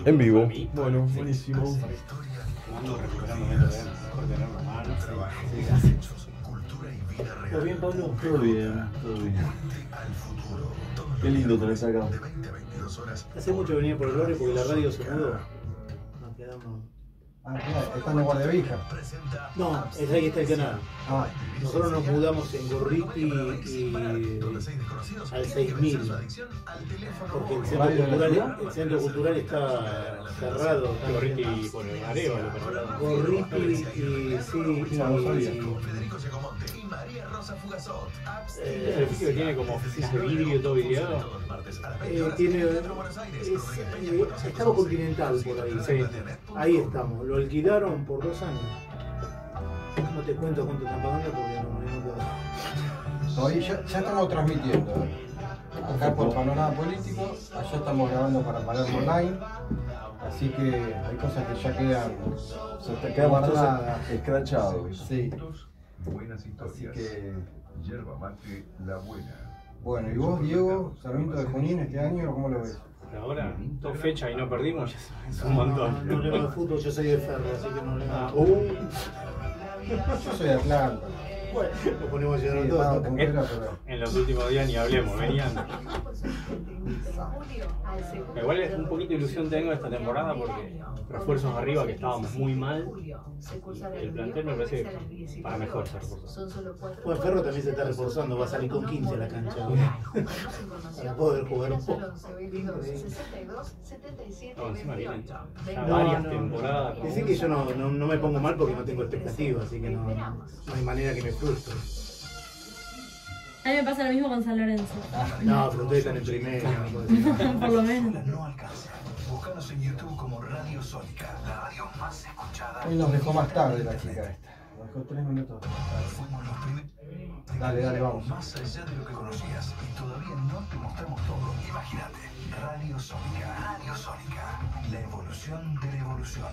En vivo. Bueno, buenísimo. Ando recuperando métodos mejor tener la mano. ¿Todo bien, Pablo? Todo bien, todo bien. Qué lindo tenés acá. Hace mucho que venía por el barrio porque la radio se mudó. Nos quedamos. Ah, claro, están en Guardiavija. No, es ahí que está el canal. Ah, Nosotros nos mudamos en Gorriti y al 6000. Porque el centro cultural está cerrado. Gorriti por el Arevalo, pero Gorriti y sí, mira, no sabía. el edificio que tiene como oficinas de vidrio todo vidriado. Estado Continental por ahí. Sí. Ahí estamos. Lo alquilaron por 2 años. No te cuento cuánto están pagando porque no me acuerdo. Hoy ya estamos transmitiendo. Acá por Panorama Político, allá estamos grabando para Palermo Online. Así que hay cosas que ya quedan Se te quedan guardadas. escrachados. Sí. Buenas Así historias. que, Yerba mate, la buena. bueno, ¿y vos, Diego, Sarmiento de Junín este año, cómo lo ves? Pero ahora, 2 fechas y no perdimos, ya es un montón. No leo de fútbol, yo soy de Ferro, así que no leo. Yo soy de Atlanta. Bueno, lo ponemos a llorar Sí, todos. estaba con Vera, pero... En los últimos días ni hablemos, venían. Igual es un poquito de ilusión tengo esta temporada porque refuerzos arriba que estábamos muy mal. El plantel me parece que para mejor se reforzó. Bueno, Ferro también se está reforzando, va a salir con 15 a la cancha para poder jugar un poco. No, encima vienen ya No, varias no. temporadas. Decir que yo no me pongo mal porque no tengo expectativas, así que no hay manera que me frustre. A mí me pasa lo mismo con San Lorenzo. No, pero ustedes están en primera, no puedo decir. Por lo menos. No alcanza. Búscanos en YouTube como Radio Sónica, la radio más escuchada. Hoy nos dejó más tarde la chica esta. Nos dejó 3 minutos más tarde. Fuimos los primeros. Dale, vamos. Más allá de lo que conocías y todavía no te mostramos todo. Imagínate, Radio Sónica. Radio Sónica, la evolución de la evolución.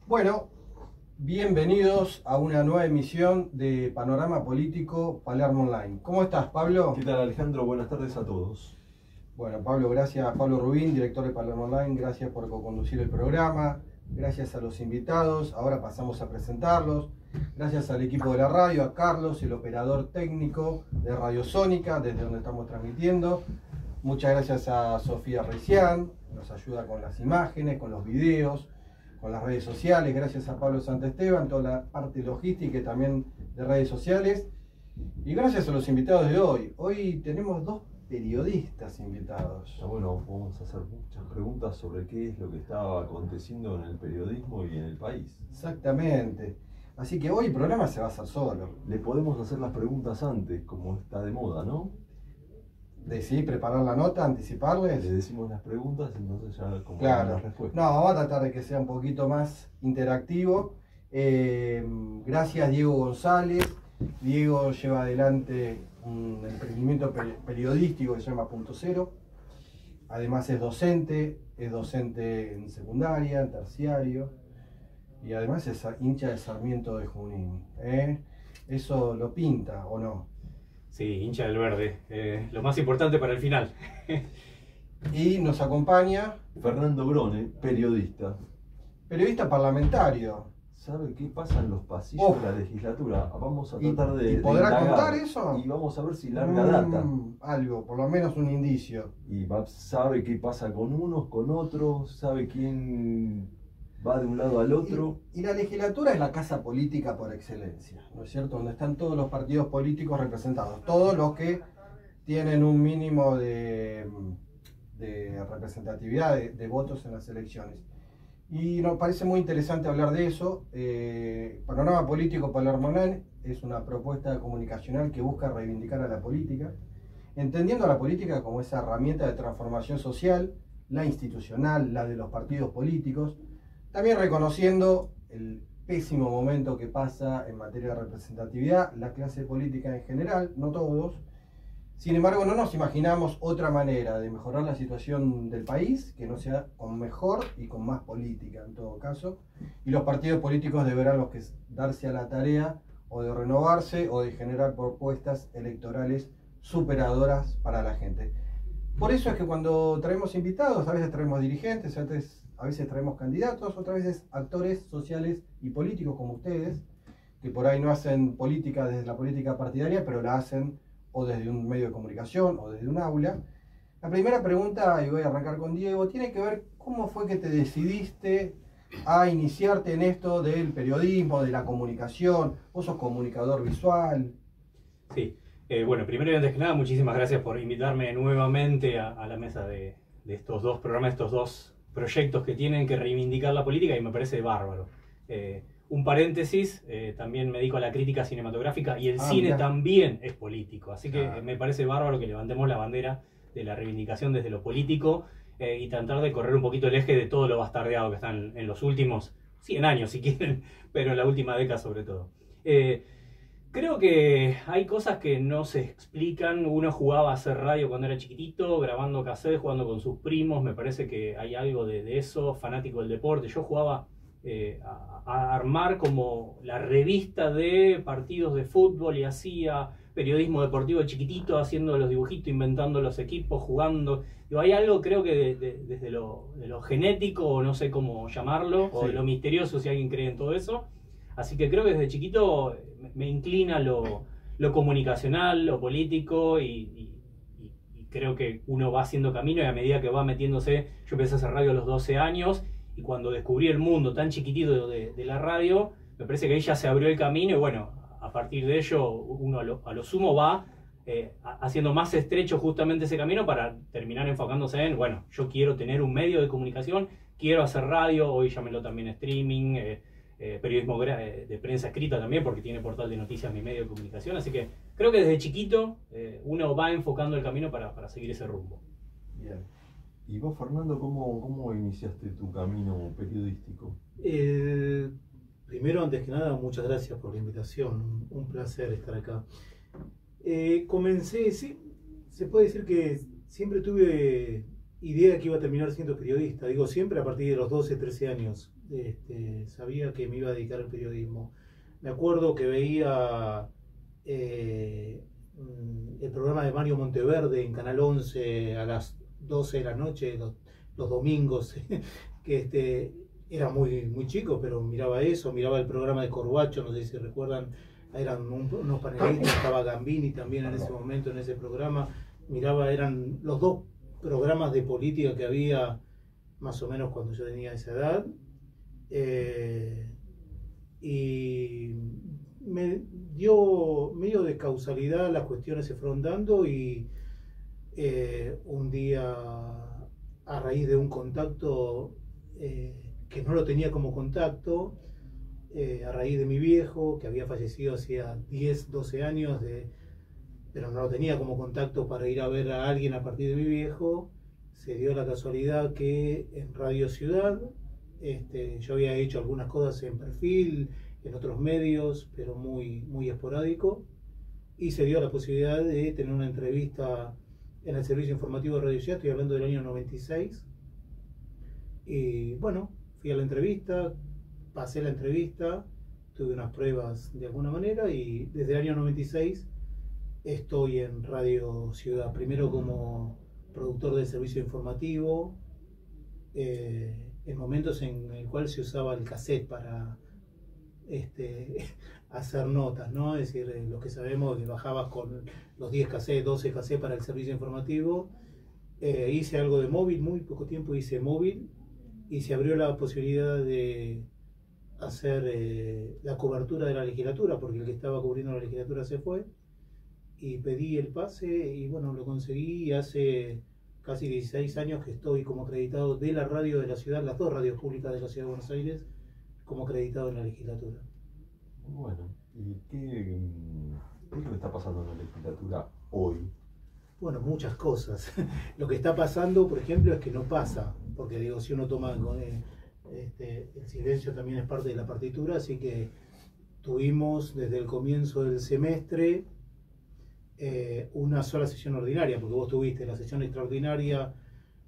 Bueno, bienvenidos a una nueva emisión de Panorama Político Palermo Online. ¿Cómo estás, Pablo? ¿Qué tal, Alejandro? Buenas tardes a todos. Bueno, Pablo, gracias. Pablo Rubín, director de Palermo Online, gracias por co-conducir el programa. Gracias a los invitados. Ahora pasamos a presentarlos. Gracias al equipo de la radio, a Carlos, el operador técnico de Radio Sónica, desde donde estamos transmitiendo. Muchas gracias a Sofía Recián, nos ayuda con las imágenes, con los videos, con las redes sociales. Gracias a Pablo Santesteban, toda la parte logística y también de redes sociales. Y gracias a los invitados de hoy. Hoy tenemos 2 periodistas invitados. Está bueno, vamos a hacer muchas preguntas sobre qué es lo que está aconteciendo en el periodismo y en el país. Exactamente. Así que hoy el programa se va a hacer solo. Le podemos hacer las preguntas antes, como está de moda, ¿no? Decidí preparar la nota, anticiparles. Le decimos las preguntas, entonces ya como Claro. las respuestas. No, vamos a tratar de que sea un poquito más interactivo. Gracias, Diego González. Diego lleva adelante un emprendimiento periodístico que se llama Punto Cero. Además es docente en secundaria, en terciario. Y además es hincha de Sarmiento de Junín. ¿Eso lo pinta o no? Sí, hincha del verde. Lo más importante para el final. Y nos acompaña Fernando Grone, periodista. periodista parlamentario. ¿Sabe qué pasa en los pasillos de la legislatura? Vamos a tratar de. ¿Y podrá indagar. contar eso? Y vamos a ver si larga data. Algo, por lo menos un indicio. Y sabe qué pasa con unos, con otros, sabe quién va de un lado al otro. Y la legislatura es la casa política por excelencia, ¿no es cierto? Donde están todos los partidos políticos representados, todos los que tienen un mínimo de representatividad de votos en las elecciones. Y nos parece muy interesante hablar de eso. Panorama Político Palermo Online es una propuesta comunicacional que busca reivindicar a la política, entendiendo a la política como esa herramienta de transformación social, la institucional, la de los partidos políticos, también reconociendo el pésimo momento que pasa en materia de representatividad, la clase política en general, no todos. Sin embargo, no nos imaginamos otra manera de mejorar la situación del país que no sea con mejor y con más política en todo caso. Y los partidos políticos deberán darse a la tarea o de renovarse, o de generar propuestas electorales superadoras para la gente. Por eso es que cuando traemos invitados, a veces traemos dirigentes, a veces traemos candidatos, otras veces actores sociales y políticos como ustedes, que por ahí no hacen política desde la política partidaria, pero la hacen o desde un medio de comunicación o desde un aula. La primera pregunta, y voy a arrancar con Diego, tiene que ver cómo fue que te decidiste a iniciarte en esto del periodismo, de la comunicación. Vos sos comunicador visual. Sí. Bueno, primero y antes que nada, muchísimas gracias por invitarme nuevamente a la mesa de estos dos programas, estos dos proyectos que tienen que reivindicar la política y me parece bárbaro. Un paréntesis, también me dedico a la crítica cinematográfica y el cine mirá. También es político, así que Claro. me parece bárbaro que levantemos la bandera de la reivindicación desde lo político y tratar de correr un poquito el eje de todo lo bastardeado que están en los últimos 100 años, si quieren, pero en la última década sobre todo. Creo que hay cosas que no se explican. Uno jugaba a hacer radio cuando era chiquitito, grabando cassette, jugando con sus primos. Me parece que hay algo de eso, fanático del deporte. Yo jugaba a armar como la revista de partidos de fútbol y hacía periodismo deportivo de chiquitito, haciendo los dibujitos, inventando los equipos, jugando. Digo, hay algo, creo que desde lo genético, o no sé cómo llamarlo, o de lo misterioso, si alguien cree en todo eso. Así que creo que desde chiquito me inclina lo comunicacional, lo político y creo que uno va haciendo camino y a medida que va metiéndose, yo empecé a hacer radio a los 12 años y cuando descubrí el mundo tan chiquitito de la radio, me parece que ahí ya se abrió el camino y bueno, a partir de ello uno a lo sumo va haciendo más estrecho justamente ese camino para terminar enfocándose en, bueno, yo quiero tener un medio de comunicación, quiero hacer radio, hoy llámelo también streaming, periodismo de prensa escrita también, porque tiene portal de noticias mi medio de comunicación, así que creo que desde chiquito uno va enfocando el camino para seguir ese rumbo. Bien. ¿Y vos, Fernando, cómo iniciaste tu camino periodístico? Primero, antes que nada, muchas gracias por la invitación, un placer estar acá. Comencé, sí, se puede decir que siempre tuve idea que iba a terminar siendo periodista, digo siempre a partir de los 12, 13 años. Sabía que me iba a dedicar al periodismo. Me acuerdo que veía el programa de Mario Monteverde en Canal 11 a las 12 de la noche, los domingos, que era muy chico, pero miraba eso, miraba el programa de Corbacho, no sé si recuerdan, eran unos panelistas, estaba Gambini también en ese momento, en ese programa, eran los dos programas de política que había más o menos cuando yo tenía esa edad. Y me dio medio de causalidad, las cuestiones se fueron dando y un día a raíz de un contacto que no lo tenía como contacto, a raíz de mi viejo que había fallecido hacía 10, 12 años, pero no lo tenía como contacto para ir a ver a alguien a partir de mi viejo, se dio la casualidad que en Radio Ciudad yo había hecho algunas cosas en perfil, en otros medios, pero muy esporádico, y se dio la posibilidad de tener una entrevista en el servicio informativo de Radio Ciudad, estoy hablando del año 96, y bueno, fui a la entrevista, pasé la entrevista, tuve unas pruebas de alguna manera, y desde el año 96 estoy en Radio Ciudad, primero como productor del servicio informativo, en momentos en el cual se usaba el cassette para hacer notas, ¿no? Es decir, lo que sabemos que bajabas con los 10 cassettes, 12 cassettes para el servicio informativo. Hice algo de móvil, muy poco tiempo hice móvil, y se abrió la posibilidad de hacer la cobertura de la legislatura, porque el que estaba cubriendo la legislatura se fue, y pedí el pase y bueno, lo conseguí, y hace casi 16 años que estoy como acreditado de la radio de la ciudad, las dos radios públicas de la ciudad de Buenos Aires, como acreditado en la legislatura. Bueno, ¿y qué es lo que está pasando en la legislatura hoy? Bueno, muchas cosas. Lo que está pasando, por ejemplo, es que no pasa, porque digo, si uno toma el silencio también es parte de la partitura, así que tuvimos desde el comienzo del semestre una sola sesión ordinaria, porque vos tuviste la sesión extraordinaria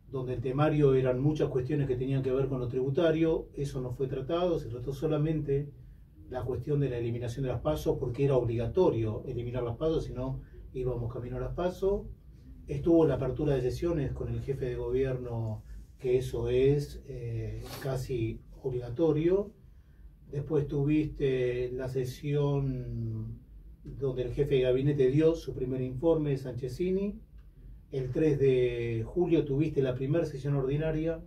donde el temario eran muchas cuestiones que tenían que ver con lo tributario, eso no fue tratado, se trató solamente la cuestión de la eliminación de las PASO, porque era obligatorio eliminar las PASO, si no íbamos camino a las PASO. Estuvo la apertura de sesiones con el jefe de gobierno, que eso es casi obligatorio. Después tuviste la sesión donde el jefe de gabinete dio su primer informe, Sanchezini. El 3 de julio tuviste la primera sesión ordinaria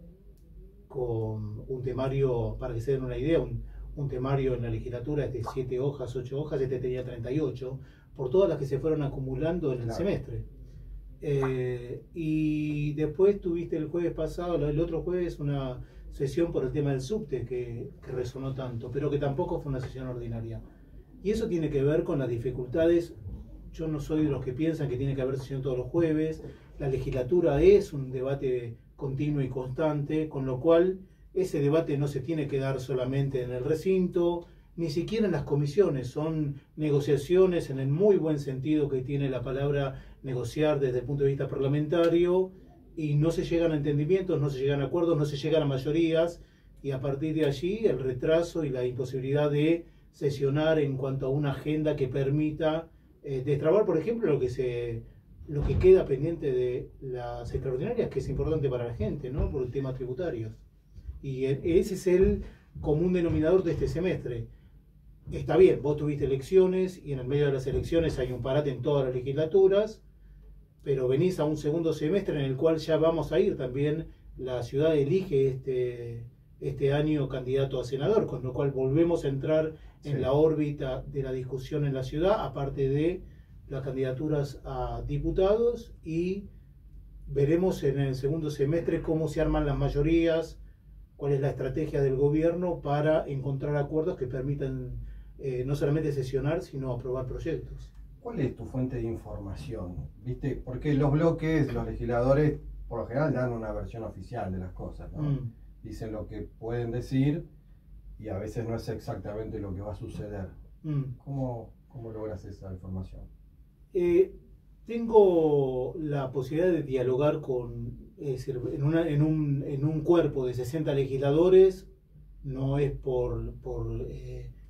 con un temario, para que se den una idea, un temario en la legislatura es de 7 hojas, 8 hojas, este tenía 38, por todas las que se fueron acumulando en el semestre. Y después tuviste el jueves pasado, el otro jueves, una sesión por el tema del subte que resonó tanto, pero que tampoco fue una sesión ordinaria. Y eso tiene que ver con las dificultades. Yo no soy de los que piensan que tiene que haber sesión todos los jueves. La legislatura es un debate continuo y constante, con lo cual ese debate no se tiene que dar solamente en el recinto, ni siquiera en las comisiones. Son negociaciones en el muy buen sentido que tiene la palabra negociar desde el punto de vista parlamentario, y no se llegan a entendimientos, no se llegan a acuerdos, no se llegan a mayorías, y a partir de allí el retraso y la imposibilidad de sesionar en cuanto a una agenda que permita destrabar, por ejemplo, lo que queda pendiente de las extraordinarias, que es importante para la gente, ¿no? Por el tema tributarios. Y ese es el común denominador de este semestre. Está bien, vos tuviste elecciones y en el medio de las elecciones hay un parate en todas las legislaturas, pero venís a un segundo semestre en el cual ya vamos a ir también. La ciudad elige este año candidato a senador, con lo cual volvemos a entrar en la órbita de la discusión en la ciudad, aparte de las candidaturas a diputados, y veremos en el segundo semestre cómo se arman las mayorías, cuál es la estrategia del gobierno para encontrar acuerdos que permitan no solamente sesionar, sino aprobar proyectos. ¿Cuál es tu fuente de información? ¿Viste? Porque los bloques, los legisladores, por lo general dan una versión oficial de las cosas, ¿no? Dicen lo que pueden decir y a veces no es exactamente lo que va a suceder. ¿Cómo logras esa información? Tengo la posibilidad de dialogar es decir, en un cuerpo de 60 legisladores. No es por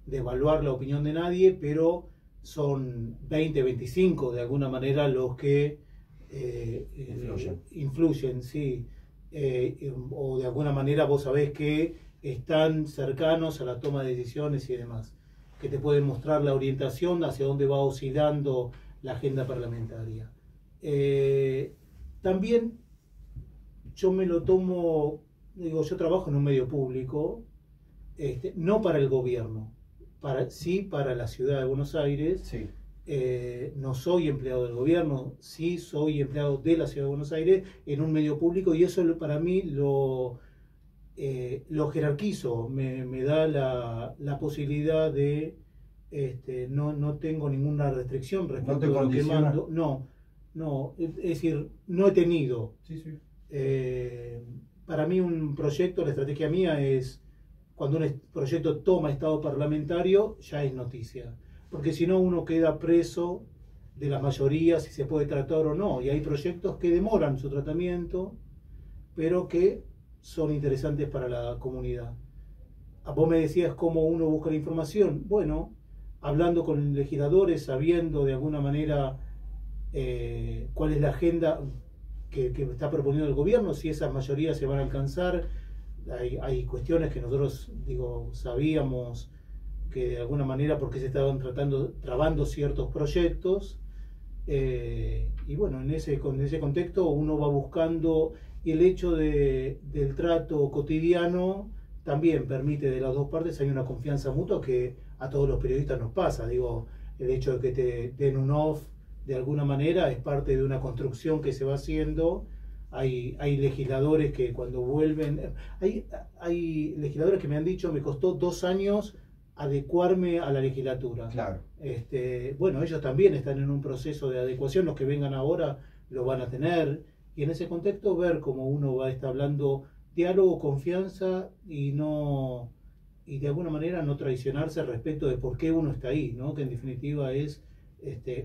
devaluar la opinión de nadie, pero son 20, 25 de alguna manera los que influyen, sí. O de alguna manera vos sabés que están cercanos a la toma de decisiones y demás, que te pueden mostrar la orientación hacia dónde va oscilando la agenda parlamentaria. También yo me lo tomo, yo trabajo en un medio público, no para el gobierno, sí para la ciudad de Buenos Aires. Sí. No soy empleado del gobierno, sí soy empleado de la ciudad de Buenos Aires en un medio público, y eso para mí lo jerarquizo, me da la posibilidad de, no tengo ninguna restricción respecto ¿No te a lo que condiciona? mando. No, es decir, no he tenido. Sí. Para mí un proyecto, la estrategia mía es, cuando un proyecto toma estado parlamentario, ya es noticia. Porque si no, uno queda preso de la mayoría, si se puede tratar o no. Y hay proyectos que demoran su tratamiento, pero que son interesantes para la comunidad. Vos me decías cómo uno busca la información. Bueno, hablando con legisladores, sabiendo de alguna manera cuál es la agenda que está proponiendo el gobierno, si esas mayorías se van a alcanzar. Hay cuestiones que nosotros, sabíamos que de alguna manera porque se estaban trabando ciertos proyectos, y bueno, en ese contexto uno va buscando, y el hecho del trato cotidiano también permite, de las dos partes hay una confianza mutua que a todos los periodistas nos pasa. El hecho de que te den un off de alguna manera es parte de una construcción que se va haciendo. Hay legisladores que cuando vuelven, hay legisladores que me han dicho, me costó 2 años adecuarme a la legislatura. Claro. Bueno, ellos también están en un proceso de adecuación, los que vengan ahora lo van a tener, y en ese contexto ver cómo uno va estableciendo diálogo, confianza, y de alguna manera no traicionarse respecto de por qué uno está ahí, ¿no? Que en definitiva es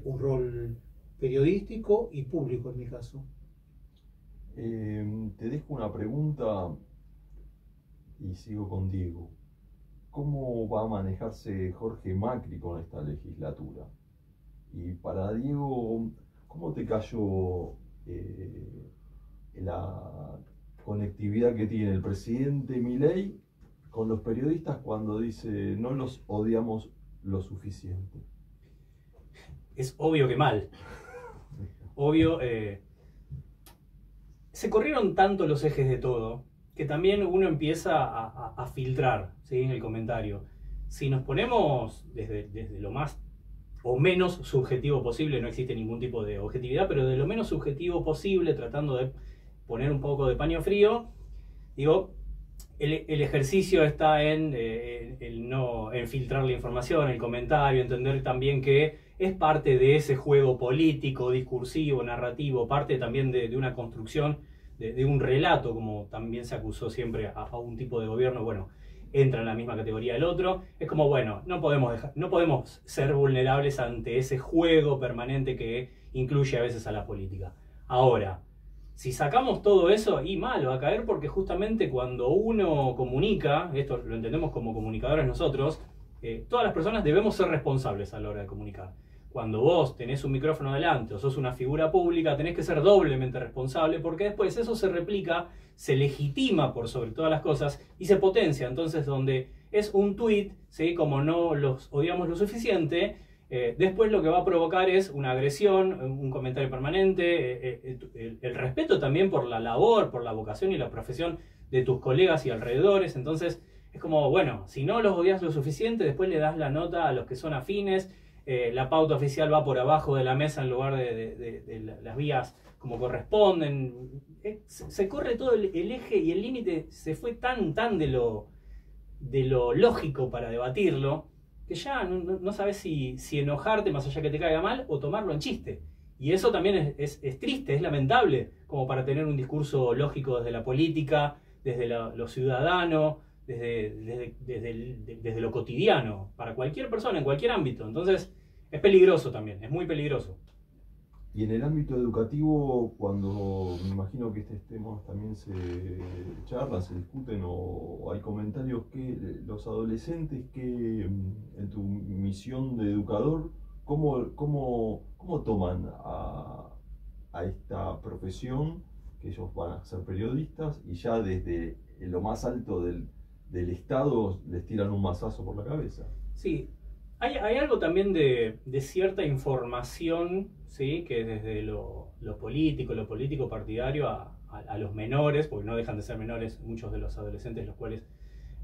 un rol periodístico y público en mi caso. Te dejo una pregunta y sigo con Diego. cómo va a manejarse Jorge Macri con esta legislatura. Y para Diego, ¿cómo te cayó la conectividad que tiene el presidente Milei con los periodistas cuando dice no los odiamos lo suficiente? Es obvio que mal. Obvio, se corrieron tanto los ejes de todo que también uno empieza a filtrar, ¿sí?, en el comentario. Si nos ponemos desde lo más o menos subjetivo posible, no existe ningún tipo de objetividad, pero de lo menos subjetivo posible, tratando de poner un poco de paño frío, digo, el ejercicio está en filtrar la información, el comentario, entender también que es parte de ese juego político, discursivo, narrativo, parte también de una construcción, de un relato, como también se acusó siempre a un tipo de gobierno. Bueno, entra en la misma categoría del otro. Es como, bueno, no podemos ser vulnerables ante ese juego permanente que incluye a veces a la política. Ahora, si sacamos todo eso, y mal va a caer, porque justamente cuando uno comunica, esto lo entendemos como comunicadores nosotros, todas las personas debemos ser responsables a la hora de comunicar. Cuando vos tenés un micrófono delante o sos una figura pública, tenés que ser doblemente responsable, porque después eso se replica, se legitima por sobre todas las cosas y se potencia. Entonces, donde es un tuit, ¿sí?, como no los odiamos lo suficiente, después lo que va a provocar es una agresión, un comentario permanente, el respeto también por la labor, por la vocación y la profesión de tus colegas y alrededores. Entonces es como, bueno, si no los odias lo suficiente, después le das la nota a los que son afines, la pauta oficial va por abajo de la mesa en lugar de las vías como corresponden. Se corre todo el eje y el límite se fue tan de lo lógico para debatirlo, que ya no sabes si enojarte más allá que te caiga mal o tomarlo en chiste. Y eso también es triste, es lamentable, como para tener un discurso lógico desde la política, desde lo ciudadano, desde lo cotidiano, para cualquier persona, en cualquier ámbito. Entonces es peligroso también, es muy peligroso. Y en el ámbito educativo, cuando me imagino que estos temas también se charlan, se discuten o hay comentarios, que los adolescentes que en tu misión de educador, ¿cómo toman a esta profesión, que ellos van a ser periodistas y ya desde lo más alto del Estado les tiran un mazazo por la cabeza? Sí. Hay algo también de cierta información, ¿sí?, que desde lo político partidario a los menores, porque no dejan de ser menores muchos de los adolescentes los cuales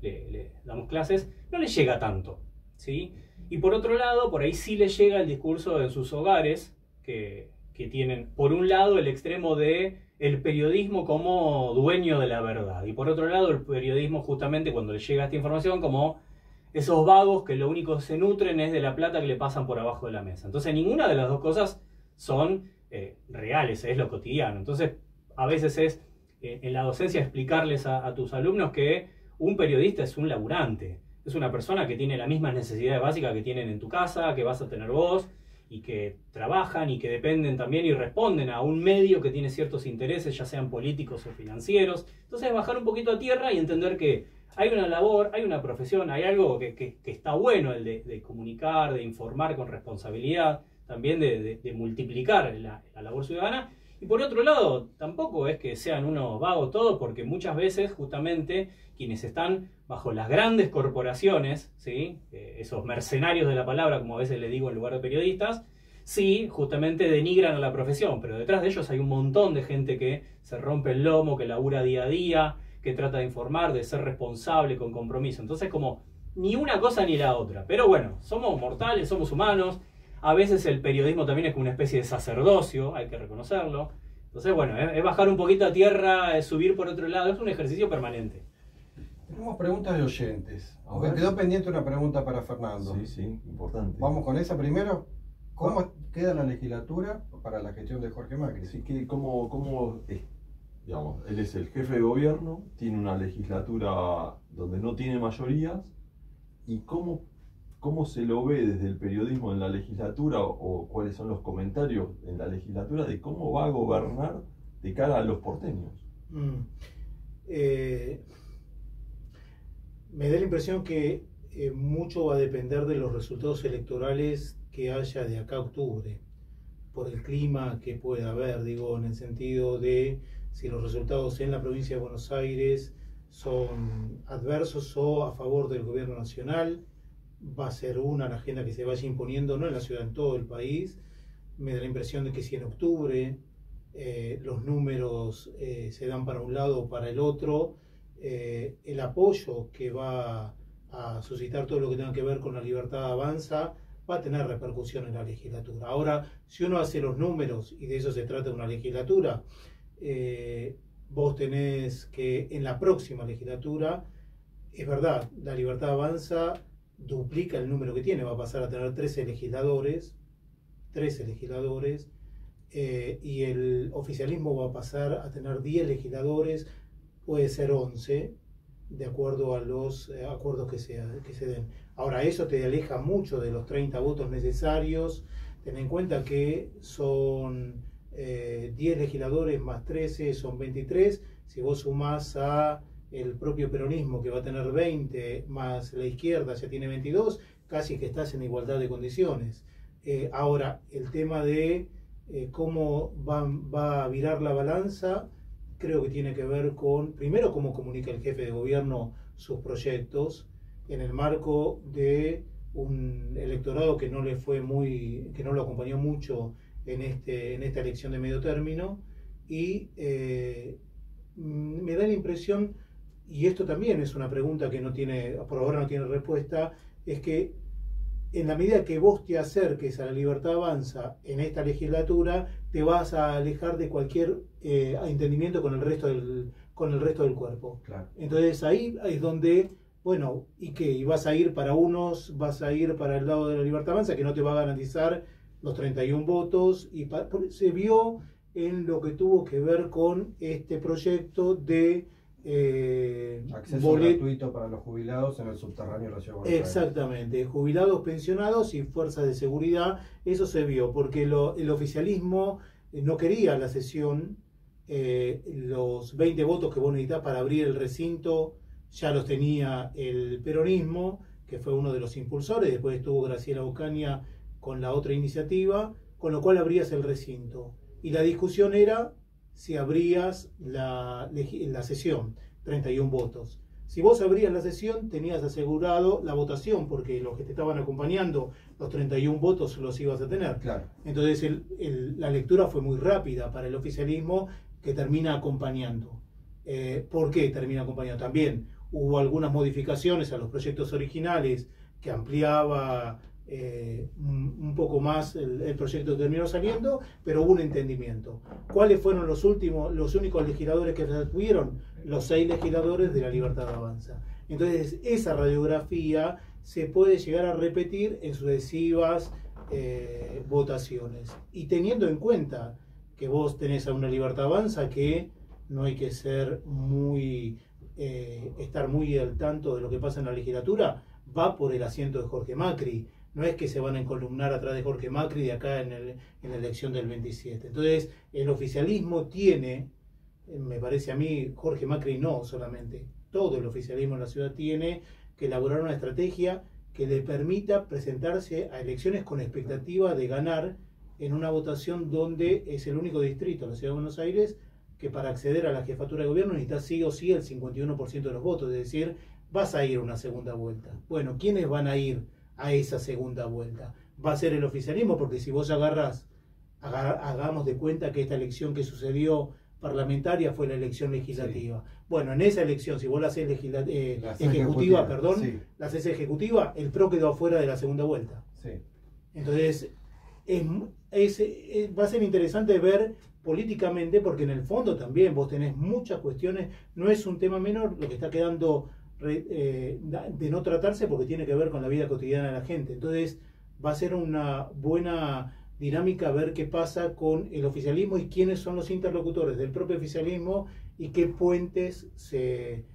le damos clases, no les llega tanto, ¿sí? Y por otro lado, por ahí sí les llega el discurso en sus hogares, que tienen por un lado el extremo de el periodismo como dueño de la verdad, y por otro lado el periodismo justamente cuando les llega esta información como esos vagos que lo único que se nutren es de la plata que le pasan por abajo de la mesa. Entonces ninguna de las dos cosas son reales, es lo cotidiano. Entonces a veces es en la docencia explicarles a tus alumnos que un periodista es un laburante, es una persona que tiene las mismas necesidades básicas que tienen en tu casa, que vas a tener vos, y que trabajan y que dependen también y responden a un medio que tiene ciertos intereses, ya sean políticos o financieros. Entonces bajar un poquito a tierra y entender que hay una labor, hay una profesión, hay algo que está bueno, el de comunicar, de informar con responsabilidad, también de multiplicar la labor ciudadana. Y por otro lado, tampoco es que sean unos vagos todos, porque muchas veces justamente quienes están bajo las grandes corporaciones, ¿sí?, esos mercenarios de la palabra, como a veces le digo en lugar de periodistas, sí, justamente denigran a la profesión, pero detrás de ellos hay un montón de gente que se rompe el lomo, que labura día a día, que trata de informar, de ser responsable, con compromiso. Entonces, como ni una cosa ni la otra. Pero bueno, somos mortales, somos humanos. A veces el periodismo también es como una especie de sacerdocio, hay que reconocerlo. Entonces, bueno, es bajar un poquito a tierra, es subir por otro lado, es un ejercicio permanente. Tenemos preguntas de oyentes. A ver. Quedó pendiente una pregunta para Fernando. Sí, importante. Vamos con esa primero. ¿Cómo queda la legislatura para la gestión de Jorge Macri? Así que, digamos, él es el jefe de gobierno, tiene una legislatura donde no tiene mayorías, y cómo se lo ve desde el periodismo en la legislatura, o cuáles son los comentarios en la legislatura de cómo va a gobernar de cara a los porteños. Me da la impresión que mucho va a depender de los resultados electorales que haya de acá a octubre, por el clima que pueda haber, digo, en el sentido de si los resultados en la provincia de Buenos Aires son adversos o a favor del gobierno nacional. Va a ser la agenda que se vaya imponiendo, no en la ciudad, en todo el país. Me da la impresión de que si en octubre los números se dan para un lado o para el otro, el apoyo que va a suscitar todo lo que tenga que ver con La Libertad Avanza va a tener repercusión en la legislatura. Ahora, si uno hace los números, y de eso se trata una legislatura, vos tenés que en la próxima legislatura, es verdad, La Libertad Avanza duplica el número que tiene, va a pasar a tener 13 legisladores, y el oficialismo va a pasar a tener 10 legisladores, puede ser 11, de acuerdo a los acuerdos que se den. Ahora, eso te aleja mucho de los 30 votos necesarios. Ten en cuenta que son 10 legisladores más 13, son 23. Si vos sumás a el propio peronismo, que va a tener 20, más la izquierda ya tiene 22, casi que estás en igualdad de condiciones. Ahora, el tema de cómo va a virar la balanza, creo que tiene que ver con, primero, cómo comunica el jefe de gobierno sus proyectos en el marco de un electorado que no lo acompañó mucho en esta elección de medio término, y me da la impresión, y esto también es una pregunta que por ahora no tiene respuesta, es que en la medida que vos te acerques a La Libertad Avanza en esta legislatura, te vas a alejar de cualquier entendimiento con el resto del cuerpo. Claro. Entonces ahí es donde, bueno, ¿y qué? Y vas a ir para unos, vas a ir para el lado de La Libertad Avanza, que no te va a garantizar los 31 votos, y se vio en lo que tuvo que ver con este proyecto de acceso gratuito para los jubilados en el subterráneo de la ciudad de Buenos Aires. Exactamente, jubilados, pensionados y fuerzas de seguridad. Eso se vio porque el oficialismo no quería la sesión. Los 20 votos que vos necesitas para abrir el recinto ya los tenía el peronismo, que fue uno de los impulsores. Después estuvo Graciela Ocaña con la otra iniciativa, con lo cual abrías el recinto. Y la discusión era si abrías la sesión, 31 votos. Si vos abrías la sesión, tenías asegurado la votación, porque los que te estaban acompañando, los 31 votos los ibas a tener. Claro. Entonces la lectura fue muy rápida para el oficialismo, que termina acompañando. ¿Por qué termina acompañando? También hubo algunas modificaciones a los proyectos originales que ampliaba un poco más el proyecto que terminó saliendo, pero hubo un entendimiento. ¿Cuáles fueron los únicos legisladores que se tuvieron? Los 6 legisladores de La Libertad Avanza. Entonces, esa radiografía se puede llegar a repetir en sucesivas votaciones. Y teniendo en cuenta que vos tenés a una Libertad Avanza que no hay que ser estar muy al tanto de lo que pasa en la legislatura, va por el asiento de Jorge Macri. No es que se van a encolumnar atrás de Jorge Macri de acá en la elección del 27. Entonces, el oficialismo tiene, me parece a mí, Jorge Macri no solamente, todo el oficialismo en la ciudad tiene que elaborar una estrategia que le permita presentarse a elecciones con expectativa de ganar en una votación donde es el único distrito en la ciudad de Buenos Aires que para acceder a la jefatura de gobierno necesitas sí o sí el 51% de los votos, es decir, vas a ir a una segunda vuelta. Bueno, ¿quiénes van a ir a esa segunda vuelta? Va a ser el oficialismo, porque si vos hagamos de cuenta que esta elección que sucedió parlamentaria fue la elección legislativa. Sí. Bueno, en esa elección, si vos la haces ejecutiva, sí, la haces ejecutiva, el PRO quedó afuera de la segunda vuelta. Sí. Entonces, va a ser interesante ver políticamente, porque en el fondo también vos tenés muchas cuestiones, no es un tema menor lo que está quedando de no tratarse, porque tiene que ver con la vida cotidiana de la gente. Entonces va a ser una buena dinámica ver qué pasa con el oficialismo y quiénes son los interlocutores del propio oficialismo y qué puentes se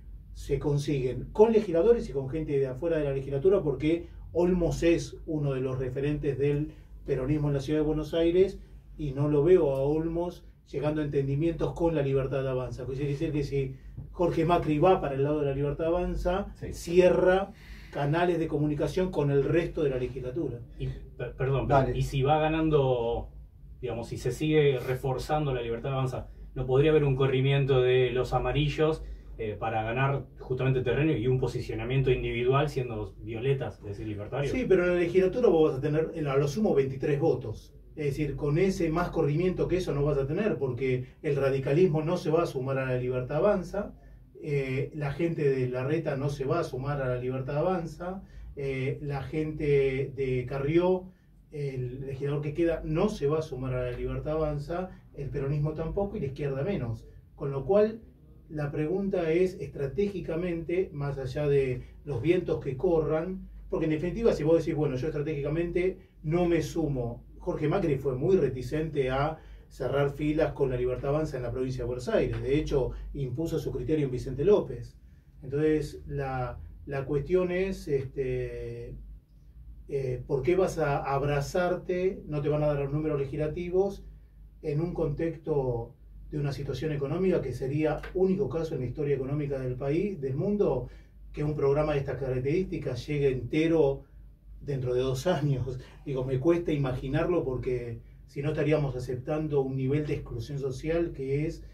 consiguen con legisladores y con gente de afuera de la legislatura, porque Olmos es uno de los referentes del peronismo en la ciudad de Buenos Aires y no lo veo a Olmos llegando a entendimientos con La Libertad Avanza. Quiere decir que si Jorge Macri va para el lado de La Libertad Avanza, sí, cierra canales de comunicación con el resto de la legislatura. Y, perdón, Dale. y si va ganando, digamos, si se sigue reforzando la libertad de avanza, ¿no podría haber un corrimiento de los amarillos para ganar justamente terreno y un posicionamiento individual siendo violetas, es decir, libertarios? Sí, pero en la legislatura vos vas a tener a lo sumo 23 votos. Es decir, con ese más corrimiento que eso no vas a tener, porque el radicalismo no se va a sumar a la libertad avanza, la gente de Larreta no se va a sumar a la libertad avanza, la gente de Carrió, el legislador que queda, no se va a sumar a la libertad avanza, el peronismo tampoco y la izquierda menos. Con lo cual, la pregunta es estratégicamente, más allá de los vientos que corran, porque en definitiva, si vos decís, bueno, yo estratégicamente no me sumo. Jorge Macri fue muy reticente a cerrar filas con la libertad avanza en la provincia de Buenos Aires. De hecho, impuso su criterio en Vicente López. Entonces, la cuestión es, ¿por qué vas a abrazarte? No te van a dar los números legislativos en un contexto de una situación económica que sería único caso en la historia económica del país, del mundo, que un programa de estas características llegue entero dentro de 2 años. Digo, me cuesta imaginarlo porque si no estaríamos aceptando un nivel de exclusión social que es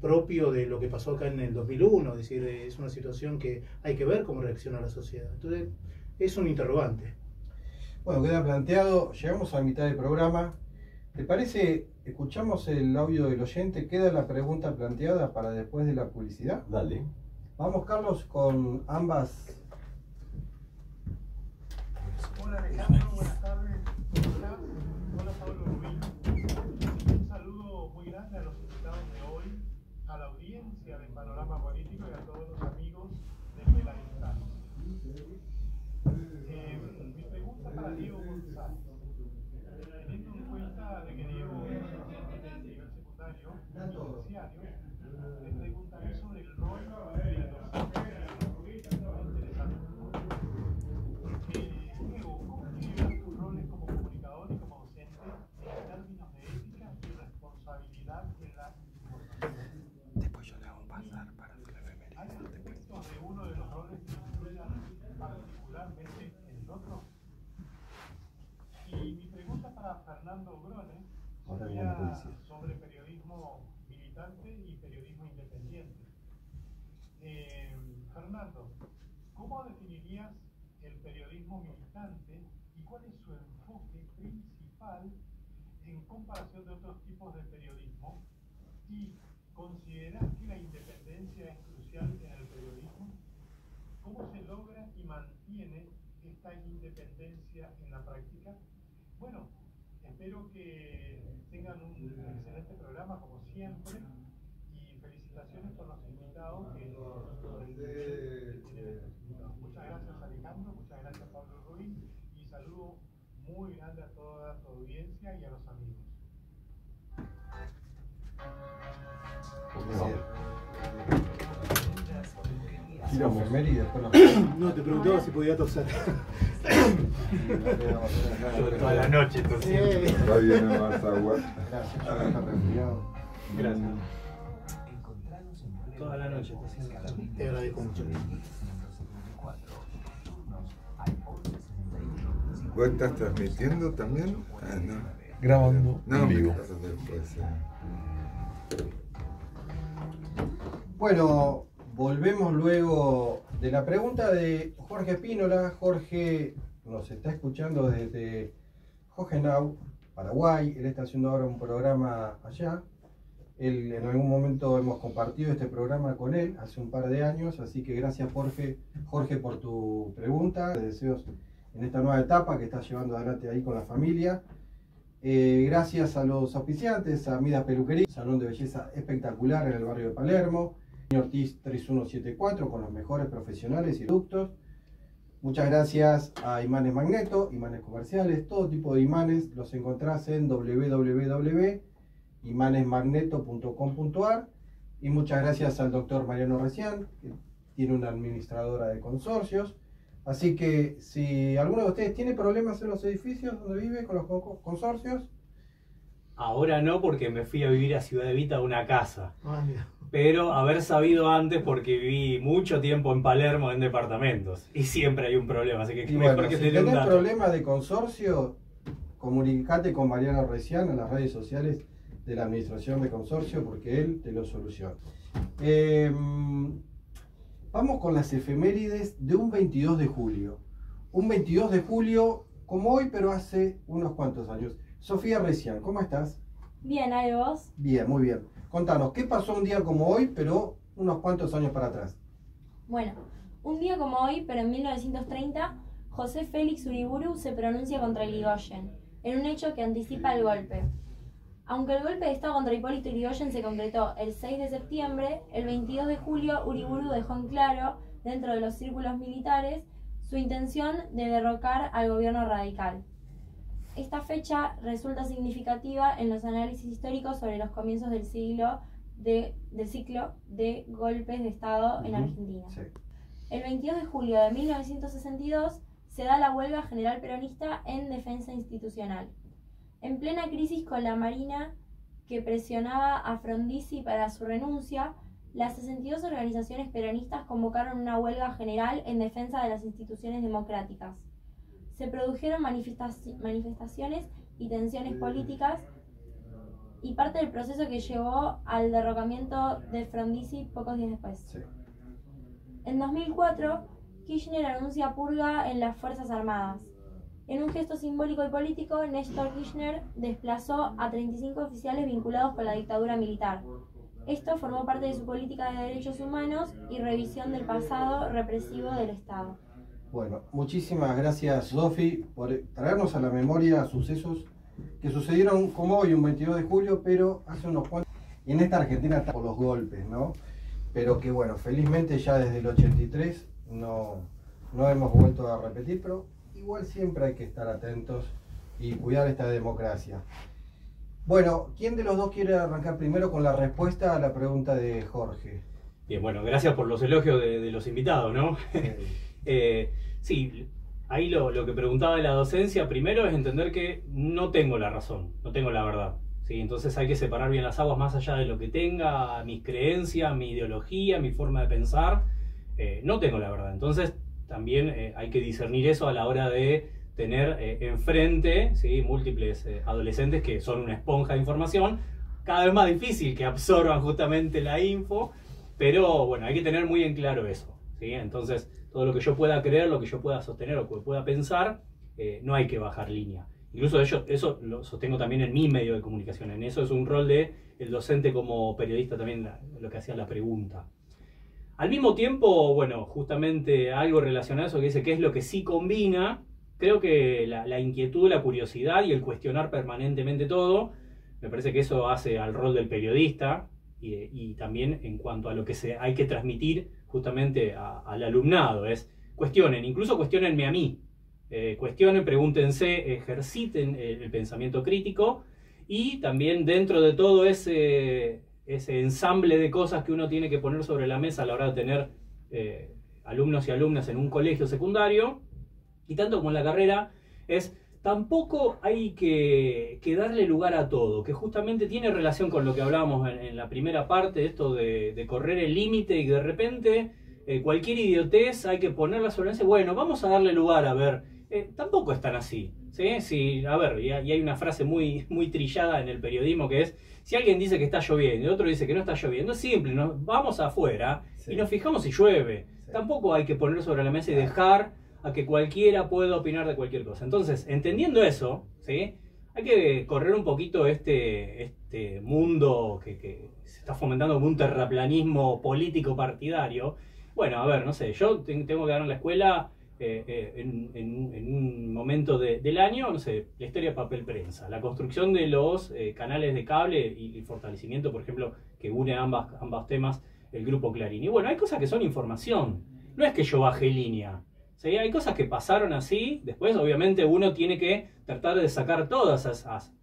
propio de lo que pasó acá en el 2001. Es decir, es una situación que hay que ver cómo reacciona la sociedad. Entonces, es un interrogante. Bueno, queda planteado, llegamos a la mitad del programa. ¿Te parece, escuchamos el audio del oyente, queda la pregunta planteada para después de la publicidad? Dale. Vamos, Carlos, con ambas. Hola Alejandro, buenas tardes. Hola Pablo Rubín. Un saludo muy grande a los invitados de hoy, a la audiencia de Panorama Político y a todos los amigos desde la distancia. Mi pregunta para Diego González. Teniendo en cuenta de que Diego es a nivel secundario y terciario, le preguntaré sobre el rol de los Fernando Grone sobre periodismo militante y periodismo independiente. Fernando, ¿cómo definirías el periodismo militante y cuál es su enfoque principal en comparación de otros tipos de periodismo? ¿Y consideras que la independencia es crucial en el periodismo? ¿Cómo se logra y mantiene esta independencia en la práctica? Bueno, espero que tengan un excelente programa como siempre y felicitaciones por los invitados Muchas gracias Alejandro, muchas gracias Pablo Ruiz y saludo muy grande a toda tu audiencia y a los amigos. No, te preguntaba si podía toser. Toda la noche tosiendo. Está bien, no más agua. Gracias. Toda la noche tosiendo. Te agradezco mucho. ¿Vos estás transmitiendo también? Ah, no. Grabando No, en vivo. Bueno, volvemos luego de la pregunta de Jorge Pínola. Jorge nos está escuchando desde Hohenau, Paraguay. Él está haciendo ahora un programa allá. En algún momento hemos compartido este programa con él hace un par de años, así que gracias Jorge por tu pregunta. Te deseos en esta nueva etapa que estás llevando adelante ahí con la familia. Gracias a los auspiciantes, a Midas Peluquería, salón de belleza espectacular en el barrio de Palermo, Ortiz 3174 con los mejores profesionales y productos. Muchas gracias a Imanes Magneto, imanes comerciales, todo tipo de imanes los encontrás en www.imanesmagneto.com.ar. Y muchas gracias al doctor Mariano Recián, que tiene una administradora de consorcios. Así que si alguno de ustedes tiene problemas en los edificios donde vive con los consorcios, ahora no, porque me fui a vivir a Ciudad Evita a una casa. Ah, mira. Pero haber sabido antes, porque viví mucho tiempo en Palermo en departamentos. Y siempre hay un problema, así que Y mejor bueno, que si te dé un tenés dato. problemas de consorcio, comunicate con Mariano Recián en las redes sociales de la Administración de Consorcio, porque él te lo soluciona. Vamos con las efemérides de un 22 de julio. Un 22 de julio como hoy, pero hace unos cuantos años. Sofía Recián, ¿cómo estás? Bien, ¿hay vos? Bien, muy bien. Contanos, ¿qué pasó un día como hoy, pero unos cuantos años para atrás? Bueno, un día como hoy, pero en 1930, José Félix Uriburu se pronuncia contra Irigoyen, en un hecho que anticipa el golpe. Aunque el golpe de Estado contra Hipólito Yrigoyen se concretó el 6 de septiembre, el 22 de julio Uriburu dejó en claro, dentro de los círculos militares, su intención de derrocar al gobierno radical. Esta fecha resulta significativa en los análisis históricos sobre los comienzos del ciclo de golpes de Estado en Argentina. Sí. El 22 de julio de 1962 se da la huelga general peronista en defensa institucional. En plena crisis con la Marina, que presionaba a Frondizi para su renuncia, las 62 organizaciones peronistas convocaron una huelga general en defensa de las instituciones democráticas. Se produjeron manifestaciones y tensiones políticas y parte del proceso que llevó al derrocamiento de Frondizi pocos días después. Sí. En 2004, Kirchner anuncia purga en las Fuerzas Armadas. En un gesto simbólico y político, Néstor Kirchner desplazó a 35 oficiales vinculados con la dictadura militar. Esto formó parte de su política de derechos humanos y revisión del pasado represivo del Estado. Bueno, muchísimas gracias, Sofi, por traernos a la memoria sucesos que sucedieron como hoy, un 22 de julio, pero hace unos cuantos. Y en esta Argentina está por los golpes, ¿no? Pero que bueno, felizmente ya desde el 83 no hemos vuelto a repetir, pero igual siempre hay que estar atentos y cuidar esta democracia. Bueno, ¿quién de los dos quiere arrancar primero con la respuesta a la pregunta de Jorge? Bien, bueno, gracias por los elogios de los invitados, ¿no? Sí, ahí lo que preguntaba de la docencia, primero es entender que no tengo la razón, no tengo la verdad. ¿Sí? Entonces hay que separar bien las aguas más allá de lo que tenga, mis creencias, mi ideología, mi forma de pensar. No tengo la verdad. Entonces también hay que discernir eso a la hora de tener enfrente, ¿sí?, múltiples adolescentes que son una esponja de información, cada vez más difícil que absorban justamente la info, pero bueno, hay que tener muy en claro eso, ¿sí? Entonces, todo lo que yo pueda creer, lo que yo pueda sostener o que pueda pensar, no hay que bajar línea. Incluso eso lo sostengo también en mi medio de comunicación, en eso es un rol de el docente como periodista también, lo que hacía la pregunta. Al mismo tiempo, bueno, justamente algo relacionado a eso que dice qué es lo que sí combina. Creo que la inquietud, la curiosidad y el cuestionar permanentemente todo, me parece que eso hace al rol del periodista y también en cuanto a lo que hay que transmitir justamente al alumnado. Es cuestionen, incluso cuestionenme a mí. Cuestionen, pregúntense, ejerciten el pensamiento crítico y también dentro de todo ese ensamble de cosas que uno tiene que poner sobre la mesa a la hora de tener alumnos y alumnas en un colegio secundario, y tanto como en la carrera, tampoco hay que darle lugar a todo, que justamente tiene relación con lo que hablábamos en la primera parte, esto de correr el límite y que de repente cualquier idiotez hay que ponerla sobre la mesa. Bueno, vamos a darle lugar, a ver, tampoco es tan así, ¿sí? Sí, a ver, y hay una frase muy, muy trillada en el periodismo que es, si alguien dice que está lloviendo y otro dice que no está lloviendo, es simple, vamos afuera y nos fijamos si llueve. Sí. Tampoco hay que poner sobre la mesa y dejar a que cualquiera pueda opinar de cualquier cosa. Entonces, entendiendo eso, ¿sí?, hay que correr un poquito este mundo que se está fomentando como un terraplanismo político partidario. Bueno, a ver, no sé, yo tengo que dar en la escuela en un momento del año, no sé, la historia de papel prensa, la construcción de los canales de cable y el fortalecimiento, por ejemplo, que une ambos temas, el grupo Clarín. Y bueno, hay cosas que son información, no es que yo baje línea. ¿Sí? Hay cosas que pasaron así, después obviamente uno tiene que tratar de sacar todas esas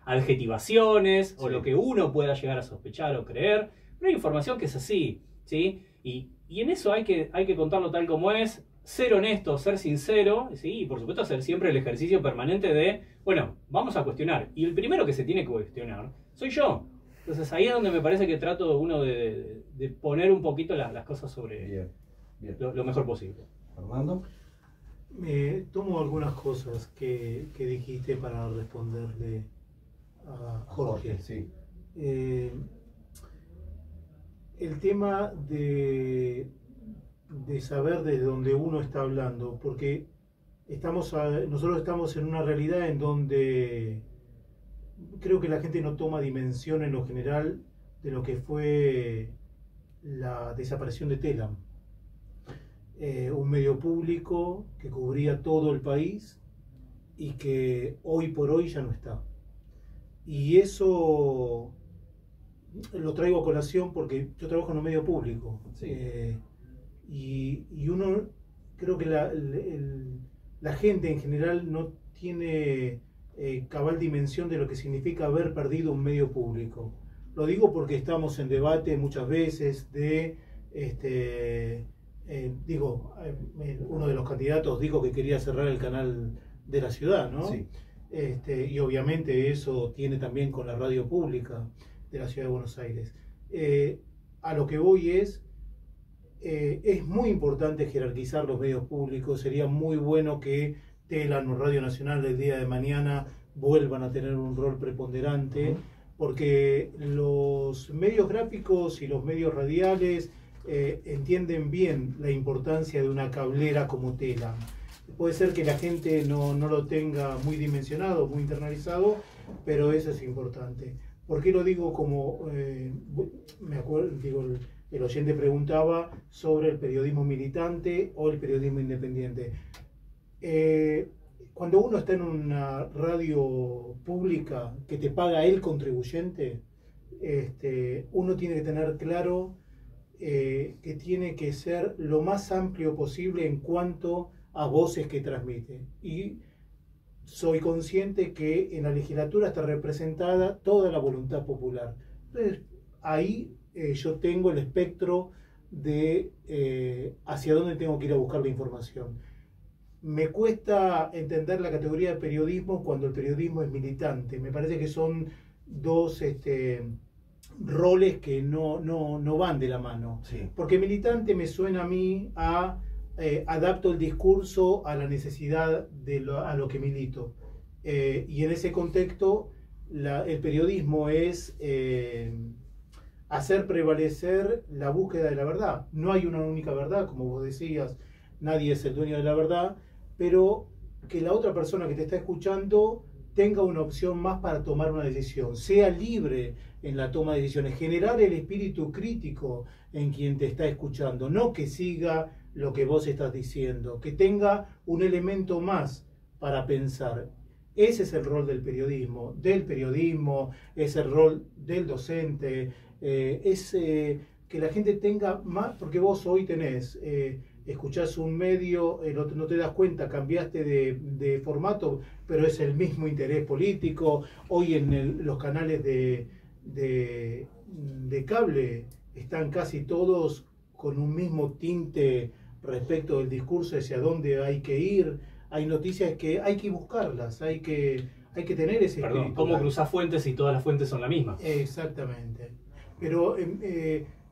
adjetivaciones o lo que uno pueda llegar a sospechar o creer, pero hay información que es así, ¿sí? Y en eso hay que contarlo tal como es, ser honesto, ser sincero, ¿sí? Y por supuesto hacer siempre el ejercicio permanente de Bueno, vamos a cuestionar. Y el primero que se tiene que cuestionar soy yo. Entonces ahí es donde me parece que trato uno de poner un poquito las cosas sobre Bien. lo mejor posible. Fernando. Tomo algunas cosas que dijiste para responderle a Jorge. Sí. El tema de saber desde dónde uno está hablando, porque nosotros estamos en una realidad en donde creo que la gente no toma dimensión en lo general de lo que fue la desaparición de Telam. Un medio público que cubría todo el país y que hoy por hoy ya no está. Y eso lo traigo a colación porque yo trabajo en un medio público. Sí. Y uno, creo que la gente en general no tiene cabal dimensión de lo que significa haber perdido un medio público. Lo digo porque estamos en debate muchas veces de, uno de los candidatos dijo que quería cerrar el canal de la ciudad, ¿no? Sí. Y obviamente eso tiene también con la radio pública de la ciudad de Buenos Aires. A lo que voy es muy importante jerarquizar los medios públicos. Sería muy bueno que Telam o Radio Nacional del día de mañana vuelvan a tener un rol preponderante, porque los medios gráficos y los medios radiales entienden bien la importancia de una cablera como Telam. Puede ser que la gente no lo tenga muy dimensionado, muy internalizado, pero eso es importante. ¿Por qué lo digo como, me acuerdo, el oyente preguntaba sobre el periodismo militante o el periodismo independiente? Cuando uno está en una radio pública que te paga el contribuyente, uno tiene que tener claro que tiene que ser lo más amplio posible en cuanto a voces que transmite. Y soy consciente que en la legislatura está representada toda la voluntad popular. Entonces, ahí yo tengo el espectro de hacia dónde tengo que ir a buscar la información. Me cuesta entender la categoría de periodismo cuando el periodismo es militante. Me parece que son dos roles que no van de la mano. Sí. Porque militante me suena a mí a adapto el discurso a la necesidad a lo que milito. Y en ese contexto el periodismo es hacer prevalecer la búsqueda de la verdad. No hay una única verdad, como vos decías, nadie es el dueño de la verdad, pero que la otra persona que te está escuchando tenga una opción más para tomar una decisión, sea libre en la toma de decisiones, generar el espíritu crítico en quien te está escuchando, no que siga lo que vos estás diciendo, que tenga un elemento más para pensar. Ese es el rol del periodismo, es el rol del docente, que la gente tenga más, porque vos hoy tenés, escuchás un medio, no te das cuenta, cambiaste de formato, pero es el mismo interés político. Hoy en los canales de cable están casi todos con un mismo tinte respecto del discurso hacia dónde hay que ir. Hay noticias que hay que buscarlas, hay que tener ese espíritu. ¿Cómo cruzar fuentes si todas las fuentes son la misma? Exactamente. Pero,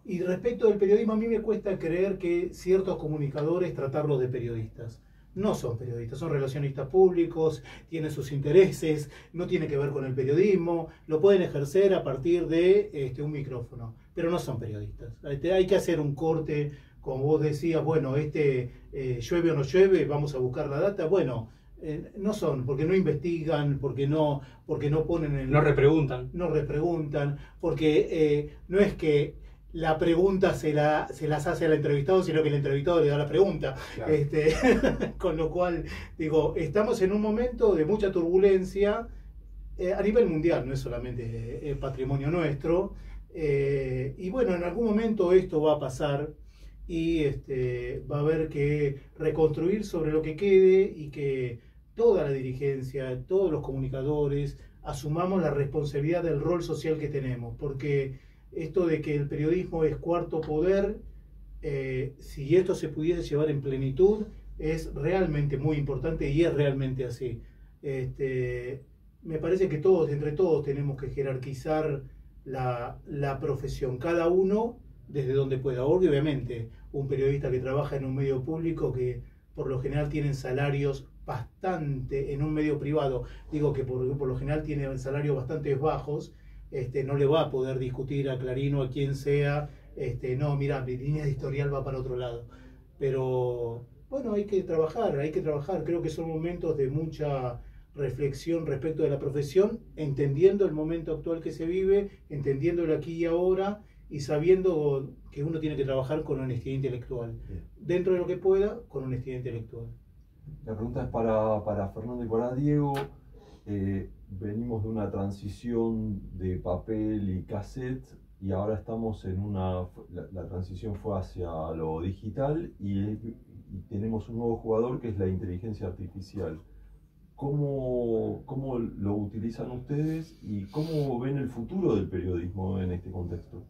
y respecto del periodismo, a mí me cuesta creer que ciertos comunicadores tratarlos de periodistas. No son periodistas, son relacionistas públicos, tienen sus intereses, no tiene que ver con el periodismo, lo pueden ejercer a partir de un micrófono, pero no son periodistas. Hay que hacer un corte, como vos decías, bueno, llueve o no llueve, vamos a buscar la data. Bueno, no son, porque no investigan, porque no ponen no repreguntan. No repreguntan, porque no es que la pregunta se las hace al entrevistado, sino que el entrevistado le da la pregunta. Claro. Con lo cual, digo, estamos en un momento de mucha turbulencia a nivel mundial, no es solamente patrimonio nuestro. Y bueno, en algún momento esto va a pasar y va a haber que reconstruir sobre lo que quede y que toda la dirigencia, todos los comunicadores, asumamos la responsabilidad del rol social que tenemos, porque esto de que el periodismo es cuarto poder, si esto se pudiese llevar en plenitud, es realmente muy importante y es realmente así. Me parece que todos, entre todos, tenemos que jerarquizar la profesión, cada uno desde donde pueda. Obviamente, un periodista que trabaja en un medio público, que por lo general tienen salarios bastante, en un medio privado, digo que por lo general tienen salarios bastante bajos, no le va a poder discutir a Clarín o a quien sea, no, mira, mi línea de historial va para otro lado. Pero bueno, hay que trabajar, creo que son momentos de mucha reflexión respecto de la profesión, entendiendo el momento actual que se vive, entendiendo el aquí y ahora, y sabiendo que uno tiene que trabajar con honestidad intelectual. Bien. Dentro de lo que pueda, con honestidad intelectual. La pregunta es para Fernando y para Diego. Venimos de una transición de papel y cassette y ahora estamos en la transición fue hacia lo digital y tenemos un nuevo jugador que es la inteligencia artificial. ¿Cómo lo utilizan ustedes y cómo ven el futuro del periodismo en este contexto?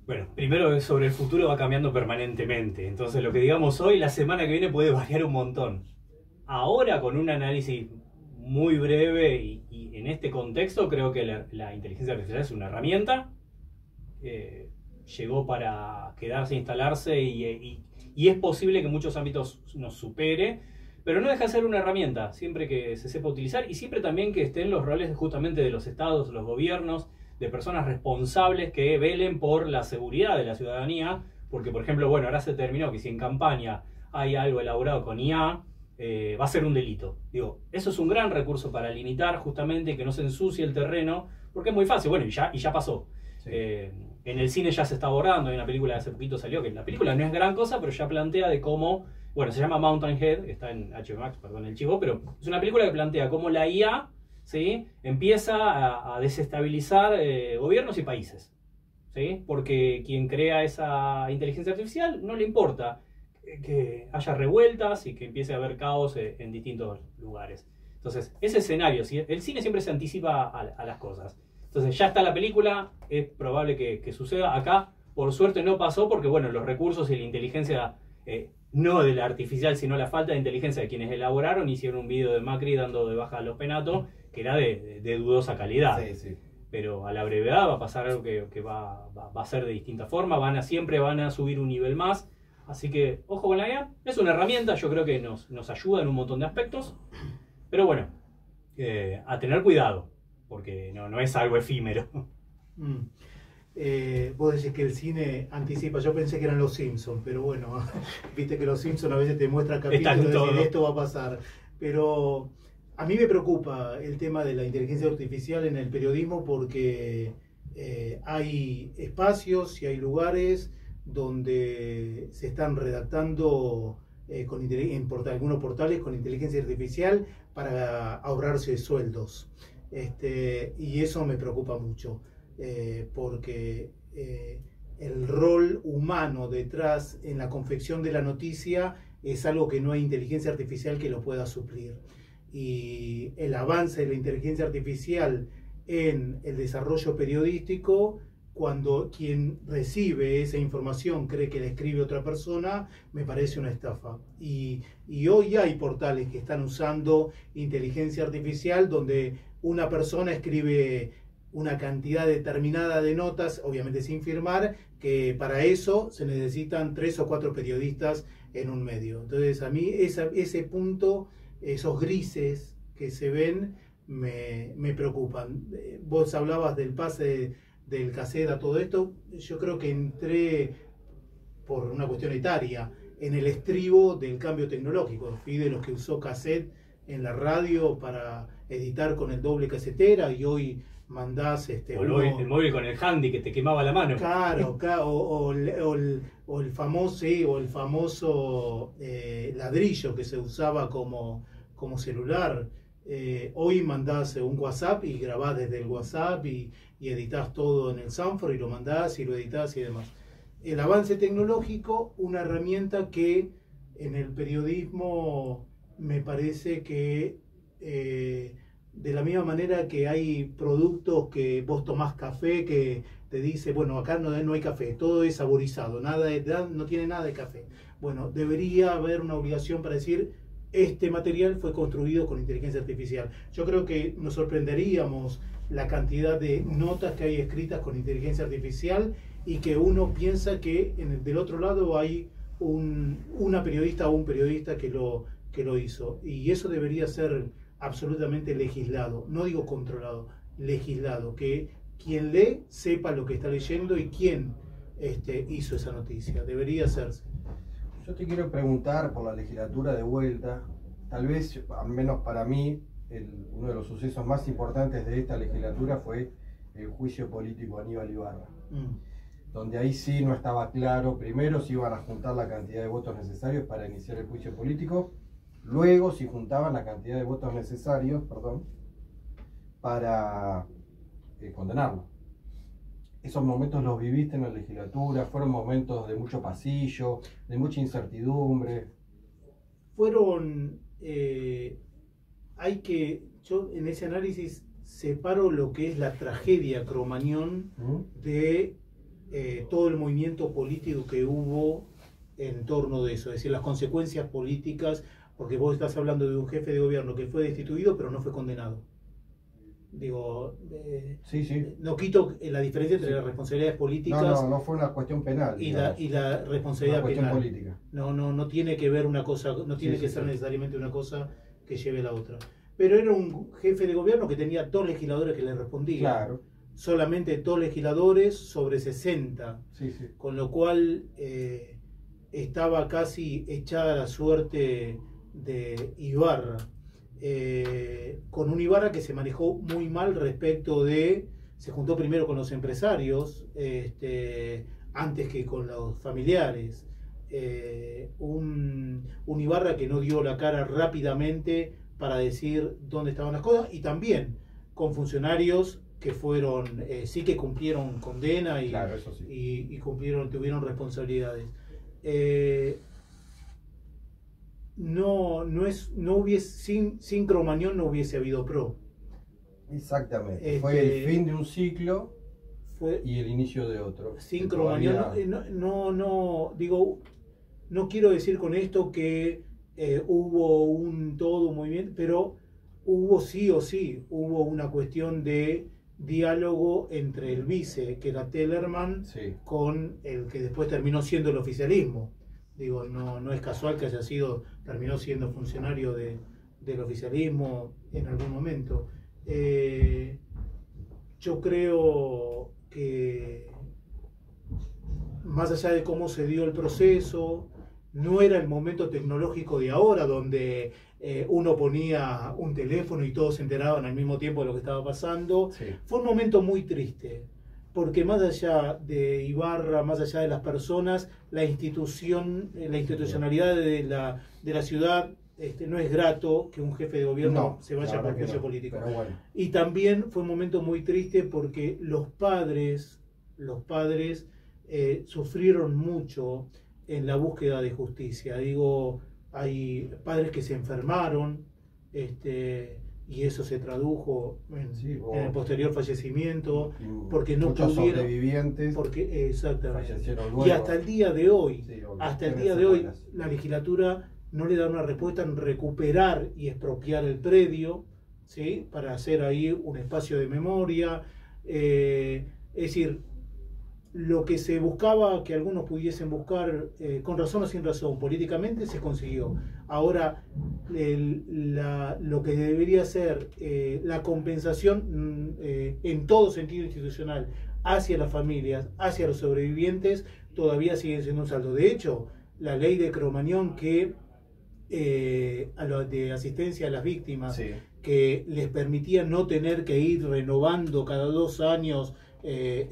Bueno, primero sobre el futuro va cambiando permanentemente, entonces lo que digamos hoy, la semana que viene puede variar un montón. Ahora, con un análisis muy breve y en este contexto, creo que la inteligencia artificial es una herramienta, llegó para quedarse, instalarse y es posible que en muchos ámbitos nos supere, pero no deja de ser una herramienta, siempre que se sepa utilizar y siempre también que estén los roles justamente de los estados, los gobiernos, de personas responsables que velen por la seguridad de la ciudadanía, porque por ejemplo, bueno, ahora se terminó que si en campaña hay algo elaborado con IA, va a ser un delito. Digo, eso es un gran recurso para limitar justamente que no se ensucie el terreno, porque es muy fácil, bueno, y ya pasó. Sí. En el cine ya se está abordando, hay una película que hace poquito salió, que la película no es gran cosa, pero ya plantea de cómo, bueno, se llama Mountainhead, está en HBO Max, perdón el chivo, pero es una película que plantea cómo la IA, ¿sí?, empieza a desestabilizar gobiernos y países, ¿sí?, porque quien crea esa inteligencia artificial no le importa que haya revueltas y que empiece a haber caos en distintos lugares. Entonces, ese escenario, ¿sí?, el cine siempre se anticipa a las cosas. Entonces, ya está la película, es probable que suceda. Acá, por suerte, no pasó porque, bueno, los recursos y la inteligencia, no de la artificial, sino la falta de inteligencia de quienes elaboraron, hicieron un video de Macri dando de baja a los penatos, que era de dudosa calidad. Sí, sí. Pero a la brevedad va a pasar algo que va a ser de distinta forma, siempre van a subir un nivel más. Así que, ojo con la IA, es una herramienta, yo creo que nos ayuda en un montón de aspectos, pero bueno, a tener cuidado, porque no es algo efímero. Vos decís que el cine anticipa, yo pensé que eran los Simpsons, pero bueno, viste que los Simpsons a veces te muestran capítulos y decir esto va a pasar, pero a mí me preocupa el tema de la inteligencia artificial en el periodismo porque hay espacios y hay lugares donde se están redactando en algunos portales con inteligencia artificial para ahorrarse sueldos. Y eso me preocupa mucho, porque el rol humano detrás en la confección de la noticia es algo que no hay inteligencia artificial que lo pueda suplir. Y el avance de la inteligencia artificial en el desarrollo periodístico, cuando quien recibe esa información cree que la escribe otra persona, me parece una estafa. Y hoy hay portales que están usando inteligencia artificial donde una persona escribe una cantidad determinada de notas, obviamente sin firmar, que para eso se necesitan 3 o 4 periodistas en un medio. Entonces a mí ese punto, esos grises que se ven, me preocupan. Vos hablabas del pase del cassette a todo esto. Yo creo que entré, por una cuestión etaria, en el estribo del cambio tecnológico. Fui de los que usó cassette en la radio para editar con el doble casetera y hoy mandás el móvil con el handy que te quemaba la mano. Claro, o el famoso ladrillo que se usaba como celular. Hoy mandás un WhatsApp y grabás desde el WhatsApp y editás todo en el Sanford y lo mandás y lo editás y demás. El avance tecnológico, una herramienta que en el periodismo me parece que de la misma manera que hay productos que vos tomás café que te dice, bueno, acá no hay café, todo es saborizado, no tiene nada de café. Bueno, debería haber una obligación para decir este material fue construido con inteligencia artificial. Yo creo que nos sorprenderíamos la cantidad de notas que hay escritas con inteligencia artificial y que uno piensa que del otro lado hay una periodista o un periodista que lo hizo. Y eso debería ser absolutamente legislado, no digo controlado, legislado, que quien lee sepa lo que está leyendo y quién hizo esa noticia. Debería hacerse. Yo te quiero preguntar por la legislatura de vuelta, tal vez, al menos para mí, uno de los sucesos más importantes de esta legislatura fue el juicio político a Aníbal Ibarra, donde ahí sí no estaba claro, primero si iban a juntar la cantidad de votos necesarios para iniciar el juicio político, luego si juntaban la cantidad de votos necesarios, para condenarlo. Esos momentos los viviste en la legislatura, fueron momentos de mucho pasillo, de mucha incertidumbre. Fueron, yo en ese análisis separo lo que es la tragedia Cromañón de todo el movimiento político que hubo en torno de eso, es decir, las consecuencias políticas, porque vos estás hablando de un jefe de gobierno que fue destituido pero no fue condenado. Digo, no quito la diferencia entre las responsabilidades políticas. No fue una cuestión penal. Y la responsabilidad penal. Política. No tiene que ver una cosa, no tiene que ser necesariamente una cosa que lleve a la otra. Pero era un jefe de gobierno que tenía 2 legisladores que le respondían. Claro. Solamente 2 legisladores sobre 60. Con lo cual estaba casi echada la suerte de Ibarra. Con un Ibarra que se manejó muy mal respecto se juntó primero con los empresarios antes que con los familiares, un Ibarra que no dio la cara rápidamente para decir dónde estaban las cosas, y también con funcionarios que fueron, sí que cumplieron condena y, claro, eso sí. y tuvieron responsabilidades. Sin Cromañón no hubiese habido PRO. Exactamente. Fue el fin de un ciclo y el inicio de otro. Sin Cromañón, no quiero decir con esto que hubo todo un movimiento, pero hubo sí o sí, hubo una cuestión de diálogo entre el vice, que era Tellerman, con el que después terminó siendo el oficialismo. Digo, no es casual que terminó siendo funcionario del oficialismo en algún momento. Yo creo que más allá de cómo se dio el proceso, no era el momento tecnológico de ahora donde uno ponía un teléfono y todos se enteraban al mismo tiempo de lo que estaba pasando. Fue un momento muy triste, porque más allá de Ibarra, más allá de las personas, la institucionalidad de la ciudad, no es grato que un jefe de gobierno se vaya por juicio político. Bueno. Y también fue un momento muy triste porque los padres sufrieron mucho en la búsqueda de justicia. Digo, hay padres que se enfermaron, y eso se tradujo en el posterior fallecimiento, porque no muchos pudieron, sobrevivientes exactamente. Y hasta el día de hoy, la legislatura no le da una respuesta en recuperar y expropiar el predio, ¿sí? Para hacer ahí un espacio de memoria. Es decir, lo que se buscaba, que algunos pudiesen buscar, con razón o sin razón, políticamente, se consiguió. Ahora, lo que debería ser la compensación en todo sentido institucional hacia las familias, hacia los sobrevivientes, todavía sigue siendo un saldo. De hecho, la ley de Cromañón de asistencia a las víctimas, que les permitía no tener que ir renovando cada 2 años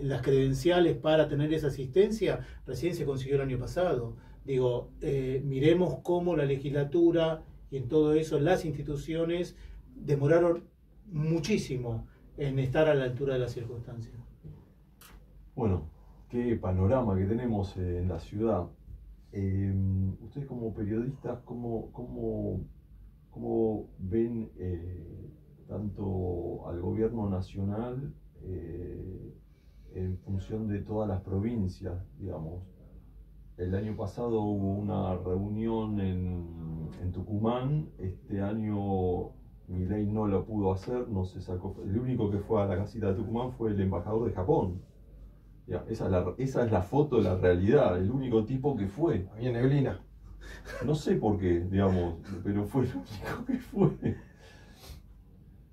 las credenciales para tener esa asistencia, recién se consiguió el año pasado. Digo, miremos cómo la legislatura y en todo eso las instituciones demoraron muchísimo en estar a la altura de las circunstancias. Bueno, qué panorama que tenemos en la ciudad. Ustedes como periodistas, ¿cómo ven tanto al gobierno nacional en función de todas las provincias, digamos? el año pasado hubo una reunión en Tucumán. Este año Milei no lo pudo hacer, no se sacó. El único que fue a la casita de Tucumán fue el embajador de Japón. Ya, esa es la foto de la realidad, el único tipo que fue. Había neblina. No sé por qué, digamos, pero fue el único que fue.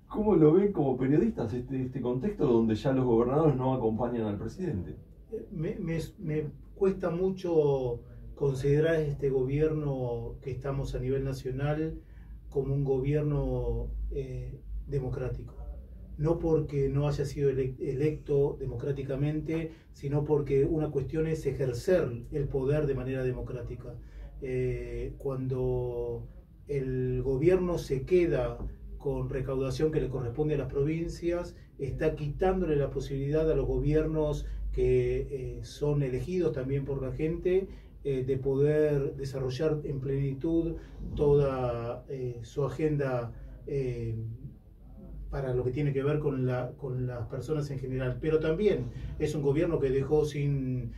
¿Cómo lo ven como periodistas este contexto donde ya los gobernadores no acompañan al presidente? Me cuesta mucho considerar este gobierno que estamos a nivel nacional como un gobierno democrático. No porque no haya sido electo democráticamente, sino porque una cuestión es ejercer el poder de manera democrática. Cuando el gobierno se queda con recaudación que le corresponde a las provincias, está quitándole la posibilidad a los gobiernos que son elegidos también por la gente de poder desarrollar en plenitud toda su agenda para lo que tiene que ver con las personas en general. Pero también es un gobierno que dejó sin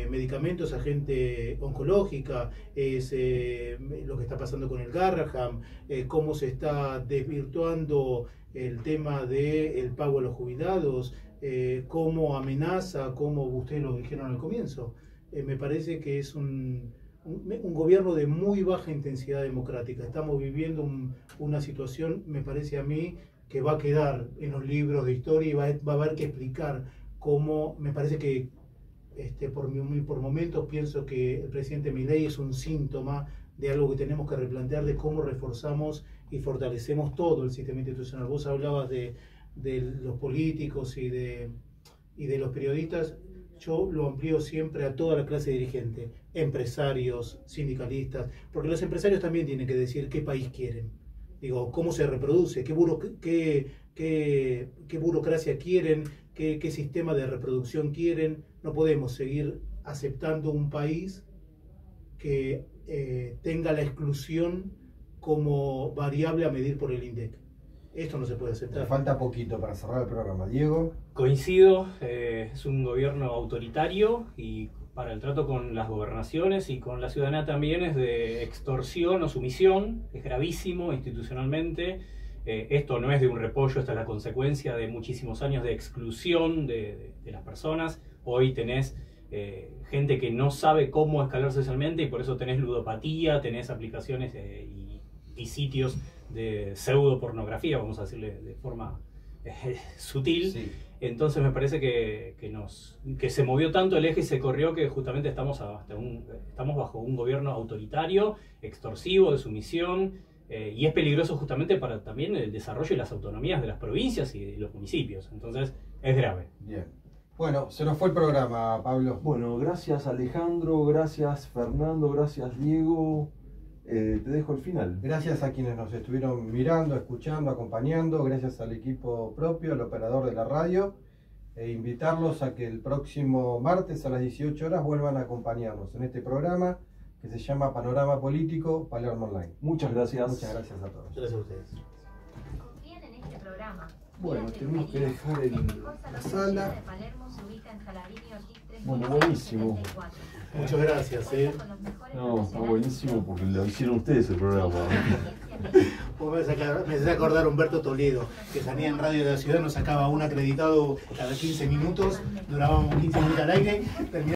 medicamentos a gente oncológica, es lo que está pasando con el Garraham, cómo se está desvirtuando el tema del pago a los jubilados, cómo amenaza, como ustedes lo dijeron al comienzo. Me parece que es un gobierno de muy baja intensidad democrática. Estamos viviendo una situación, me parece a mí, que va a quedar en los libros de historia y va a haber que explicar cómo. Me parece que por momentos pienso que el presidente Milei es un síntoma de algo que tenemos que replantear, de cómo reforzamos y fortalecemos todo el sistema institucional. Vos hablabas de los políticos y de los periodistas. Yo lo amplío siempre a toda la clase dirigente, empresarios, sindicalistas, porque los empresarios también tienen que decir qué país quieren. Digo, cómo se reproduce, qué burocracia quieren, qué sistema de reproducción quieren. No podemos seguir aceptando un país que tenga la exclusión como variable a medir por el INDEC. Esto no se puede aceptar. Falta poquito para cerrar el programa. Diego. Coincido, es un gobierno autoritario y para el trato con las gobernaciones y con la ciudadanía también es de extorsión o sumisión, es gravísimo institucionalmente. Esto no es de un repollo, esta es la consecuencia de muchísimos años de exclusión de las personas. Hoy tenés gente que no sabe cómo escalar socialmente y por eso tenés ludopatía, tenés aplicaciones y sitios de pseudo pornografía, vamos a decirle de forma sutil. Sí. Entonces me parece que se movió tanto el eje y se corrió que justamente estamos bajo un gobierno autoritario, extorsivo, de sumisión, y es peligroso justamente para también el desarrollo y las autonomías de las provincias y de los municipios. Entonces es grave. Bien. Bueno, se nos fue el programa, Pablo. Bueno, gracias Alejandro, gracias Fernando, gracias Diego. Te dejo el final. Gracias a quienes nos estuvieron mirando, escuchando, acompañando, gracias al equipo propio, al operador de la radio, e invitarlos a que el próximo martes a las 18 horas vuelvan a acompañarnos en este programa que se llama Panorama Político Palermo Online. Muchas gracias. Muchas gracias a todos. Gracias a ustedes. Confíen en este programa. Bueno, tenemos que dejar la sala. Bueno, buenísimo. Muchas gracias. No, está buenísimo porque lo hicieron ustedes el programa. Vos me haces acordar a Humberto Toledo, que salía en Radio de la Ciudad, nos sacaba un acreditado cada 15 minutos, durábamos 15 minutos al aire, terminaba